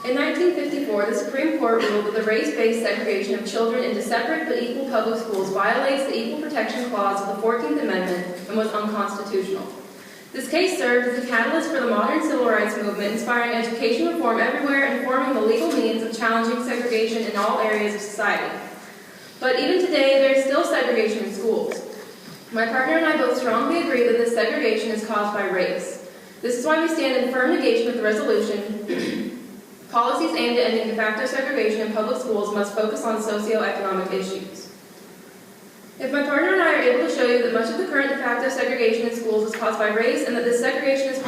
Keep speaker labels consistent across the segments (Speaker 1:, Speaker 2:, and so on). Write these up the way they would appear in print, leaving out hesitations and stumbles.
Speaker 1: In 1954, the Supreme Court ruled that the race-based segregation of children into separate but equal public schools violates the Equal Protection Clause of the 14th Amendment and was unconstitutional. This case served as a catalyst for the modern civil rights movement, inspiring education reform everywhere and forming the legal means of challenging segregation in all areas of society. But even today, there is still segregation in schools. My partner and I both strongly agree that this segregation is caused by race. This is why we stand in firm negation with the resolution. Policies aimed at ending de facto segregation in public schools must focus on socioeconomic issues. If my partner and I are able to show you that much of the current de facto segregation in schools is caused by race and that this segregation is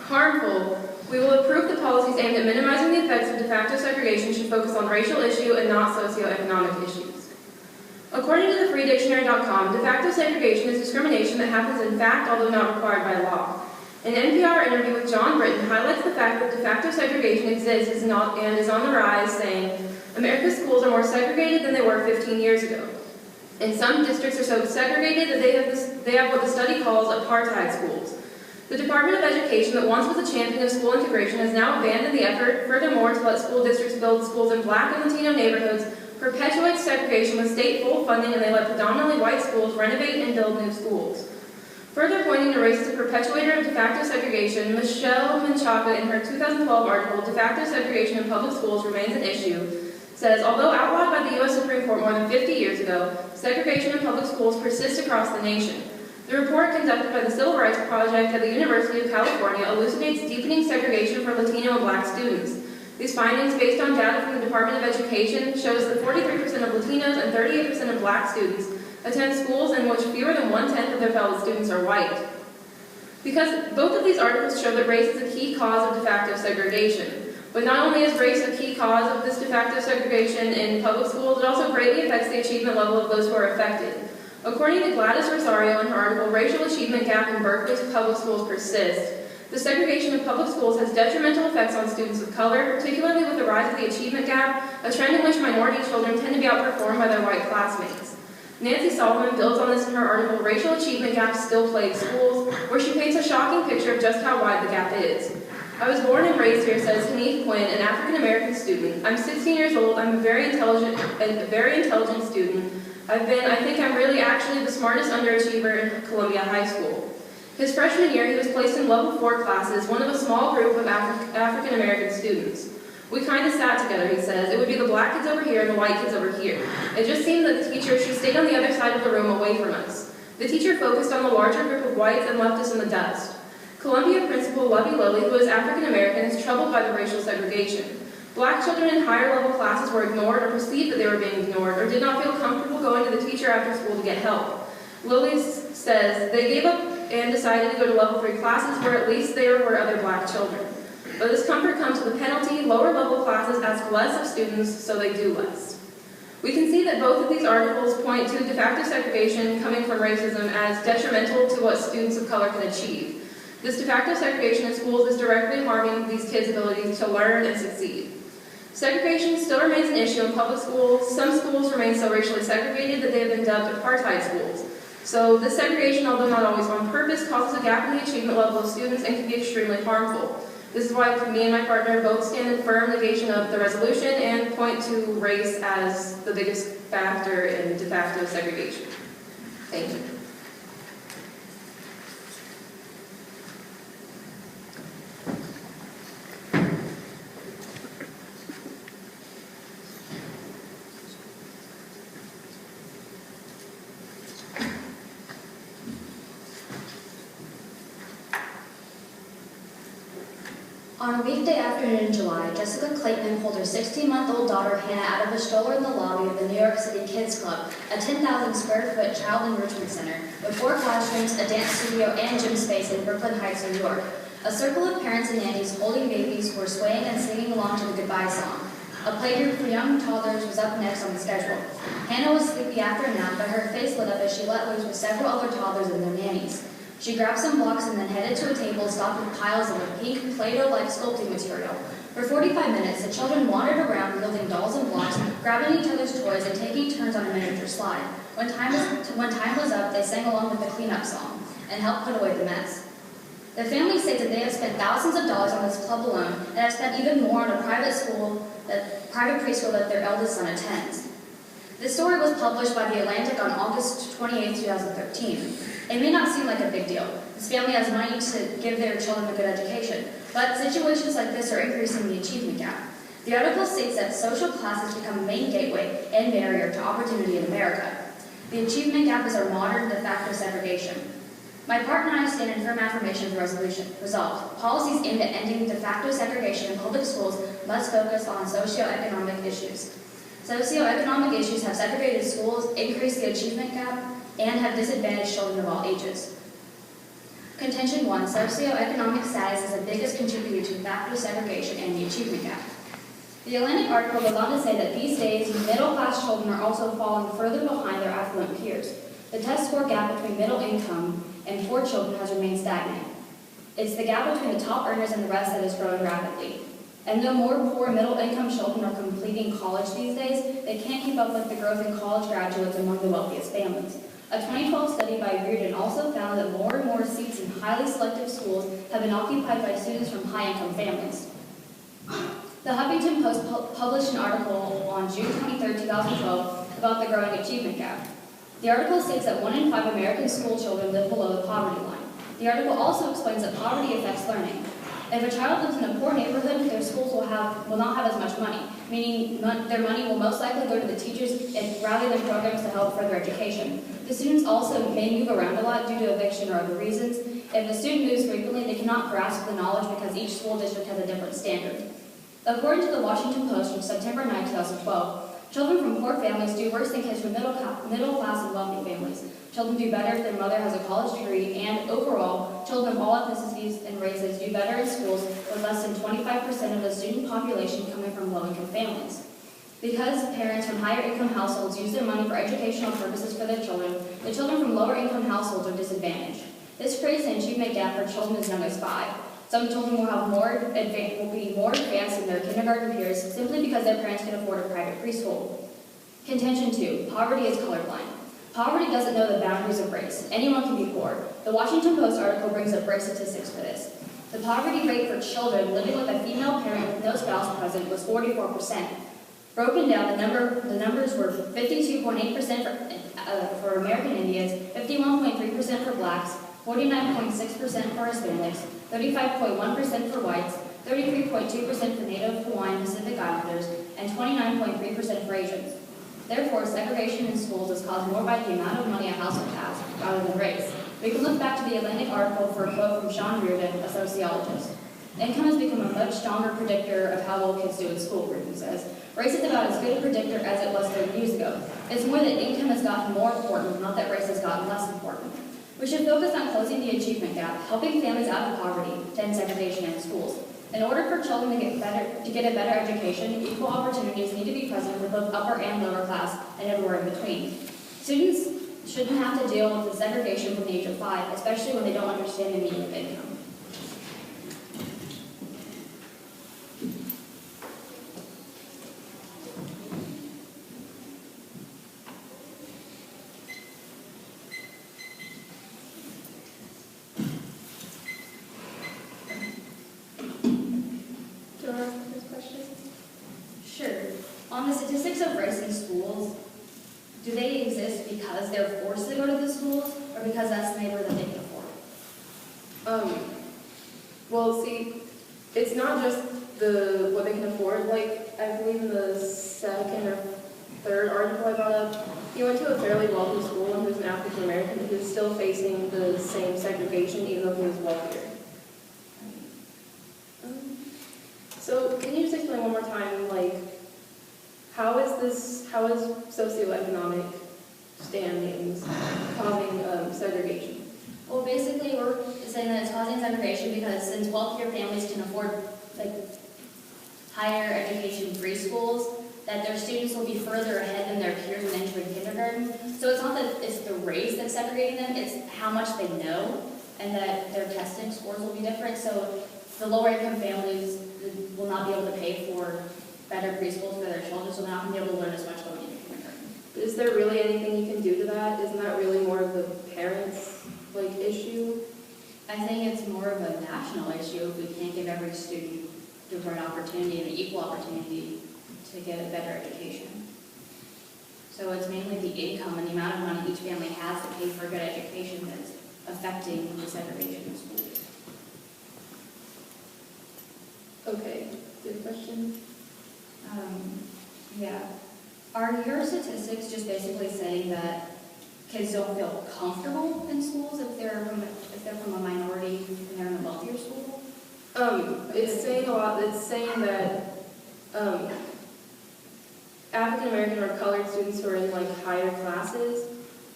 Speaker 1: harmful, we will approve the policies aimed at minimizing the effects of de facto segregation should focus on racial issue and not socioeconomic issues. According to thefreedictionary.com, de facto segregation is discrimination that happens in fact although not required by law. An NPR interview with John Britton highlights the fact that de facto segregation exists and is on the rise, saying, America's schools are more segregated than they were 15 years ago. And some districts are so segregated that they have what the study calls apartheid schools. The Department of Education, that once was a champion of school integration, has now abandoned the effort, furthermore, to let school districts build schools in Black and Latino neighborhoods, perpetuates segregation with state full funding, and they let predominantly white schools renovate and build new schools. Further pointing to race as a perpetuator of de facto segregation, Michelle Menchaca, in her 2012 article, De Facto Segregation in Public Schools Remains an Issue, says, although outlawed by the U.S. Supreme Court more than 50 years ago, segregation in public schools persists across the nation. The report conducted by the Civil Rights Project at the University of California elucidates deepening segregation for Latino and Black students. These findings, based on data from the Department of Education, shows that 43% of Latinos and 38% of Black students attend schools in which fewer than 1/10 of their fellow students are white. Because both of these articles show that race is a key cause of de facto segregation. But not only is race a key cause of this de facto segregation in public schools, it also greatly affects the achievement level of those who are affected. According to Gladys Rosario in her article, Racial Achievement Gap in Berkeley's Public Schools Persist, the segregation of public schools has detrimental effects on students of color, particularly with the rise of the achievement gap, a trend in which minority children tend to be outperformed by their white classmates. Nancy Solomon builds on this in her article, Racial Achievement Gap Still Plagues Schools, where she paints a shocking picture of just how wide the gap is. I was born and raised here, says Hanif Quinn, an African-American student. I'm 16 years old, I'm a very intelligent student. I think I'm really actually the smartest underachiever in Columbia High School. His freshman year, he was placed in level 4 classes, one of a small group of African-American students. We kind of sat together, he says. It would be the Black kids over here and the white kids over here. It just seemed that the teacher, she stayed on the other side of the room away from us. The teacher focused on the larger group of whites and left us in the dust. Columbia principal Lovey Lilly, who is African-American, is troubled by the racial segregation. Black children in higher level classes were ignored or perceived that they were being ignored or did not feel comfortable going to the teacher after school to get help. Lilly says they gave up and decided to go to level 3 classes where at least there were other Black children. But this comfort comes with a penalty. Lower level classes ask less of students, so they do less. We can see that both of these articles point to de facto segregation coming from racism as detrimental to what students of color can achieve. This de facto segregation in schools is directly harming these kids' abilities to learn and succeed. Segregation still remains an issue in public schools. Some schools remain so racially segregated that they have been dubbed apartheid schools. So this segregation, although not always on purpose, causes a gap in the achievement level of students and can be extremely harmful. This is why me and my partner both stand in firm negation of the resolution and point to race as the biggest factor in de facto segregation. Thank you.
Speaker 2: On a weekday afternoon in July, Jessica Clayton pulled her 16-month-old daughter Hannah out of a stroller in the lobby of the New York City Kids Club, a 10,000 square foot child enrichment center with 4 classrooms, a dance studio, and gym space in Brooklyn Heights, New York. A circle of parents and nannies holding babies were swaying and singing along to the goodbye song. A playgroup for young toddlers was up next on the schedule. Hannah was sleepy after a nap, but her face lit up as she let loose with several other toddlers and their nannies. She grabbed some blocks and then headed to a table stocked with piles of a pink Play-Doh-like sculpting material. For 45 minutes, the children wandered around building dolls and blocks, grabbing each other's toys and taking turns on a miniature slide. When time was up, they sang along with the cleanup song and helped put away the mess. The family states that they have spent thousands of dollars on this club alone and have spent even more on a private preschool that their eldest son attends. This story was published by The Atlantic on August 28, 2013. It may not seem like a big deal. This family has money to give their children a good education, but situations like this are increasing the achievement gap. The article states that social class has become a main gateway and barrier to opportunity in America. The achievement gap is our modern de facto segregation. My partner and I stand in firm affirmation of the resolution. Resolved. Policies aimed at ending de facto segregation in public schools must focus on socioeconomic issues. Socioeconomic issues have segregated schools, increased the achievement gap, and have disadvantaged children of all ages. Contention 1. Socioeconomic status is the biggest contributor to de facto segregation and the achievement gap. The Atlantic article goes on to say that these days, middle-class children are also falling further behind their affluent peers. The test score gap between middle income and poor children has remained stagnant. It's the gap between the top earners and the rest that is growing rapidly. And though more poor middle-income children are completing college these days, they can't keep up with the growth in college graduates among the wealthiest families. A 2012 study by Reardon also found that more and more seats in highly selective schools have been occupied by students from high-income families. The Huffington Post published an article on June 23, 2012 about the growing achievement gap. The article states that 1 in 5 American school children live below the poverty line. The article also explains that poverty affects learning. If a child lives in a poor neighborhood, their schools will not have as much money, meaning their money will most likely go to the teachers rather than programs to help further education. The students also may move around a lot due to eviction or other reasons. If the student moves frequently, they cannot grasp the knowledge because each school district has a different standard. According to the Washington Post from September 9, 2012, children from poor families do worse than kids from middle class and wealthy families. Children do better if their mother has a college degree, and overall, children of all ethnicities and races do better in schools with less than 25% of the student population coming from low-income families. Because parents from higher-income households use their money for educational purposes for their children, the children from lower-income households are disadvantaged. This creates an achievement gap for children as young as 5. Some children will be more advanced than their kindergarten peers simply because their parents can afford a private preschool. Contention 2. Poverty is colorblind. Poverty doesn't know the boundaries of race. Anyone can be poor. The Washington Post article brings up race statistics for this. The poverty rate for children living with a female parent with no spouse present was 44%. Broken down, the numbers were 52.8% for American Indians, 51.3% for blacks, 49.6% for Hispanics, 35.1% for whites, 33.2% for Native Hawaiian Pacific Islanders, and 29.3% for Asians. Therefore, segregation in schools is caused more by the amount of money a household has, rather than race. We can look back to the Atlantic article for a quote from Sean Reardon, a sociologist. Income has become a much stronger predictor of how well kids do in school, Reardon says. Race is about as good a predictor as it was 30 years ago. It's more that income has gotten more important, not that race has gotten less important. We should focus on closing the achievement gap, helping families out of poverty, to end segregation in schools. In order for children to get a better education, equal opportunities need to be present for both upper and lower class, and everywhere in between. Students shouldn't have to deal with the segregation from the age of 5, especially when they don't understand the meaning of income. On the statistics of race in schools, do they exist because they're forced to go to the schools, or because that's the neighborhood that they can afford?
Speaker 1: Well, see, it's not just what they can afford. Like, I believe in the second or third article I brought up, he went to a fairly wealthy school and he was an African American, but he was still facing the same segregation even though he was wealthier. So, can you just explain one more time, like, how is socioeconomic standings causing segregation?
Speaker 2: Well, basically, we're saying that it's causing segregation because since wealthier families can afford higher education free schools, that their students will be further ahead than their peers when entering kindergarten. So it's not that it's the race that's segregating them, it's how much they know, and that their testing scores will be different. So the lower income families will not be able to pay for better preschools for their children, so they're not going to be able to learn as much going into kindergarten.
Speaker 1: Is there really anything you can do to that? Isn't that really more of the parents' issue?
Speaker 2: I think it's more of a national issue if we can't give every student the right opportunity and the equal opportunity to get a better education. So it's mainly the income and the amount of money each family has to pay for a good education that's affecting the segregation in schools.
Speaker 1: Okay, good question.
Speaker 2: Yeah. Are your statistics just basically saying that kids don't feel comfortable in schools if they're from a minority and they're in a wealthier school?
Speaker 1: It's saying a lot. It's saying that African American or colored students who are in like higher classes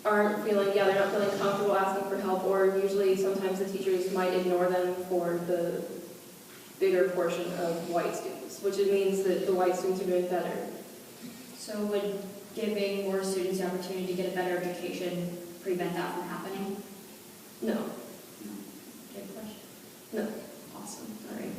Speaker 1: aren't feeling, they're not feeling comfortable asking for help, or usually sometimes the teachers might ignore them for the bigger portion of white students, which it means that the white students are doing better.
Speaker 2: So would giving more students the opportunity to get a better education prevent that from happening?
Speaker 1: No.
Speaker 2: Good question.
Speaker 1: No.
Speaker 2: Awesome. All right.